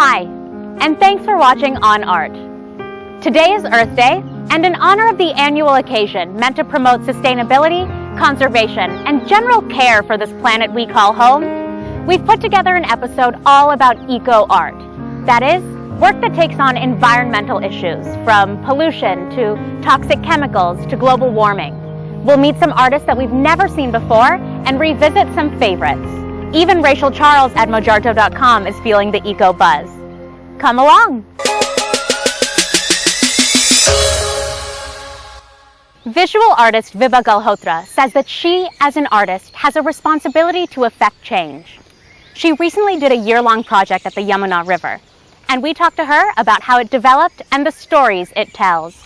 Hi, and thanks for watching On Art. Today is Earth Day, and in honor of the annual occasion meant to promote sustainability, conservation, and general care for this planet we call home, we've put together an episode all about eco-art. That is, work that takes on environmental issues, from pollution to toxic chemicals to global warming. We'll meet some artists that we've never seen before and revisit some favorites. Even Rachel Charles at mojarto.com is feeling the eco buzz. Come along! Visual artist Vibha Galhotra says that she, as an artist, has a responsibility to affect change. She recently did a year-long project at the Yamuna River, and we talked to her about how it developed and the stories it tells.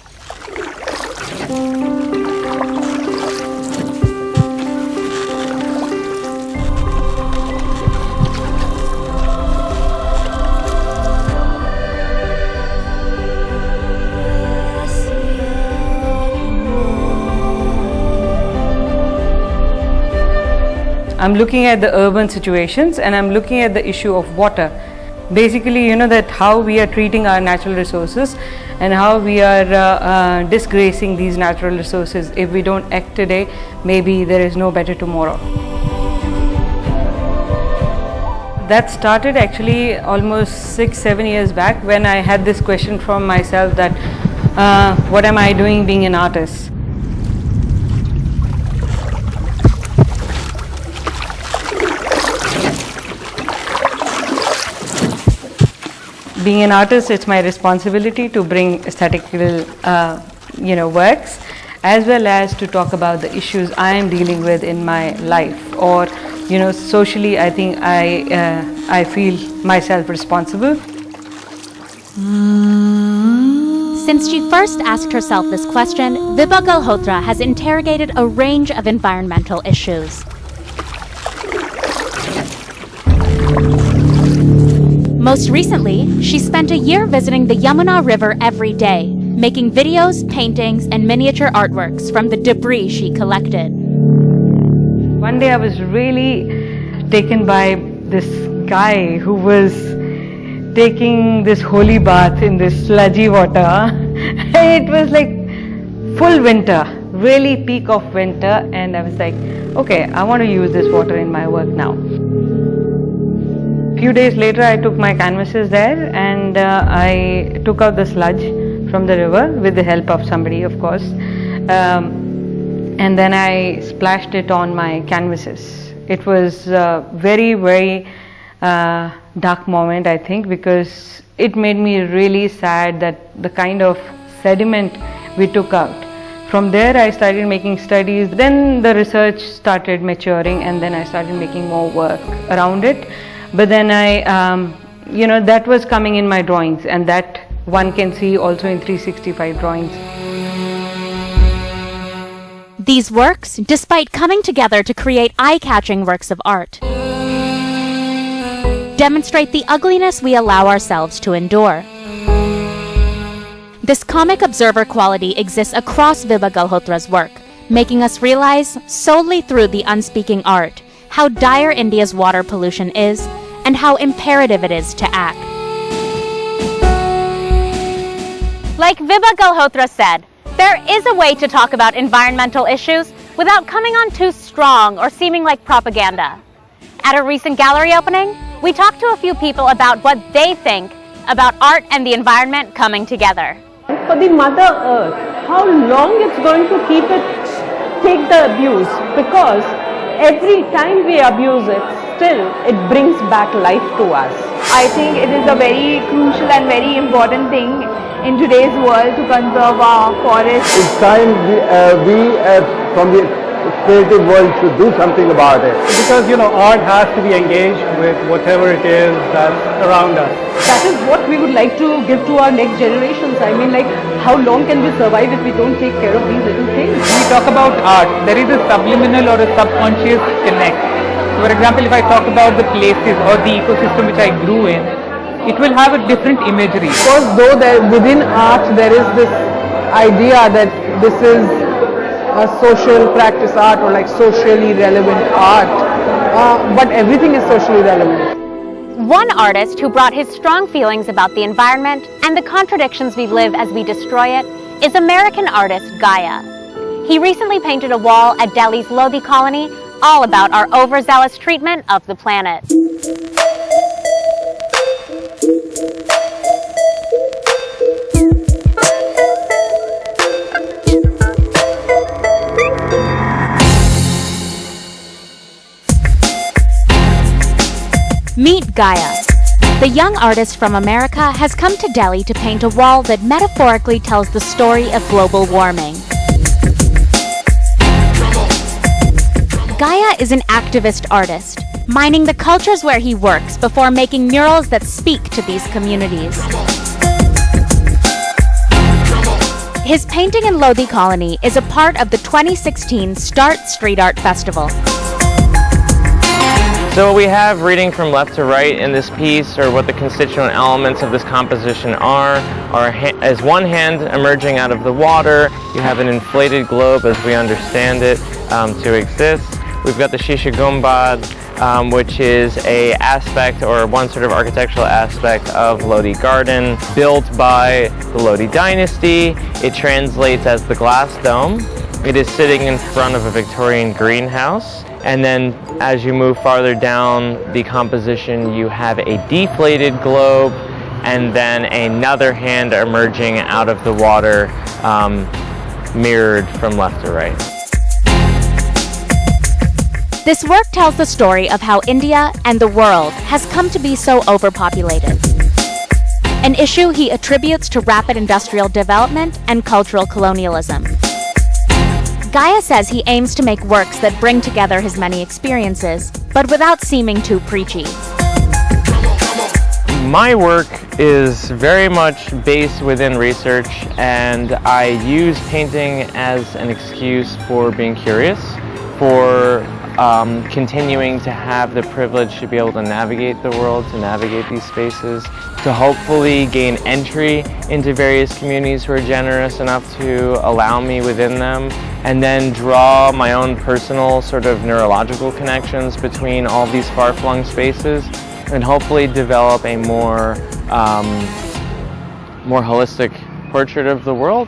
I'm looking at the urban situations and I'm looking at the issue of water. Basically, that how we are treating our natural resources and how we are disgracing these natural resources. If we don't act today, maybe there is no better tomorrow. That started actually almost 6-7 years back when I had this question from myself that what am I doing being an artist? Being an artist, it's my responsibility to bring aesthetical, works, as well as to talk about the issues I am dealing with in my life, or socially. I think I feel myself responsible. Since she first asked herself this question, Vibha Galhotra has interrogated a range of environmental issues. Most recently, she spent a year visiting the Yamuna River every day, making videos, paintings, and miniature artworks from the debris she collected. One day I was really taken by this guy who was taking this holy bath in this sludgy water. It was like full winter, really peak of winter, and I was like, okay, I want to use this water in my work now. Few days later, I took my canvases there and I took out the sludge from the river with the help of somebody, of course, and then I splashed it on my canvases. It was a very, very dark moment, I think, because it made me really sad that the kind of sediment we took out. From there, I started making studies. Then the research started maturing, and then I started making more work around it. But then that was coming in my drawings, and that one can see also in 365 drawings. These works, despite coming together to create eye-catching works of art, demonstrate the ugliness we allow ourselves to endure. This comic observer quality exists across Vibha Galhotra's work, making us realize, solely through the unspeaking art, how dire India's water pollution is, and how imperative it is to act. Like Vibha Galhotra said, there is a way to talk about environmental issues without coming on too strong or seeming like propaganda. At a recent gallery opening, we talked to a few people about what they think about art and the environment coming together. For the Mother Earth, how long it's going to take the abuse, because every time we abuse it, still it brings back life to us. I think it is a very crucial and very important thing in today's world to conserve our forests. It's time we from the creative world should do something about it. Because art has to be engaged with whatever it is that's around us. That is what we would like to give to our next generations. I mean, how long can we survive if we don't take care of these little things? When we talk about art, there is a subliminal or a subconscious connect. So for example, if I talk about the places or the ecosystem which I grew in, it will have a different imagery. Of course, though within art there is this idea that this is a social practice art or socially relevant art, but everything is socially relevant. One artist who brought his strong feelings about the environment and the contradictions we live as we destroy it is American artist Gaia. He recently painted a wall at Delhi's Lodi colony all about our overzealous treatment of the planet. Meet Gaia. The young artist from America has come to Delhi to paint a wall that metaphorically tells the story of global warming. Gaia is an activist artist, mining the cultures where he works before making murals that speak to these communities. His painting in Lodi Colony is a part of the 2016 Start Street Art Festival. So we have reading from left to right in this piece, or what the constituent elements of this composition are as one hand emerging out of the water, you have an inflated globe as we understand it to exist. We've got the Shisha Gumbad, which is a aspect or one sort of architectural aspect of Lodi Garden, built by the Lodi dynasty. It translates as the glass dome. It is sitting in front of a Victorian greenhouse. And then as you move farther down the composition, you have a deflated globe and then another hand emerging out of the water, mirrored from left to right. This work tells the story of how India and the world has come to be so overpopulated. An issue he attributes to rapid industrial development and cultural colonialism. Gaia says he aims to make works that bring together his many experiences, but without seeming too preachy. My work is very much based within research, and I use painting as an excuse for being curious, for continuing to have the privilege to be able to navigate the world, to navigate these spaces, to hopefully gain entry into various communities who are generous enough to allow me within them, and then draw my own personal sort of neurological connections between all these far-flung spaces, and hopefully develop a more holistic portrait of the world.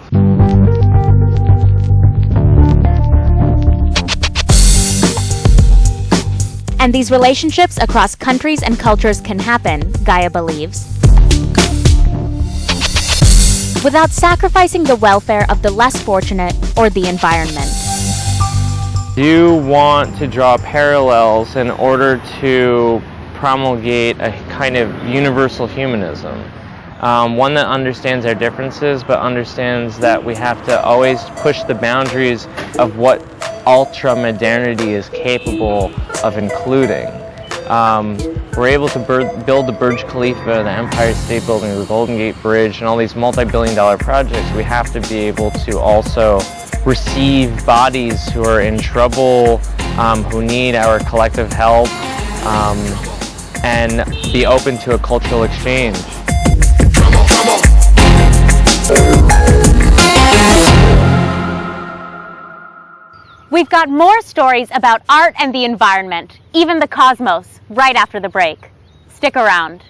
And these relationships across countries and cultures can happen, Gaia believes, without sacrificing the welfare of the less fortunate or the environment. You want to draw parallels in order to promulgate a kind of universal humanism. One that understands our differences, but understands that we have to always push the boundaries of what ultra-modernity is capable of including. We're able to build the Burj Khalifa, the Empire State Building, the Golden Gate Bridge, and all these multi-billion-dollar projects. We have to be able to also receive bodies who are in trouble, who need our collective help, and be open to a cultural exchange. We've got more stories about art and the environment, even the cosmos, right after the break. Stick around.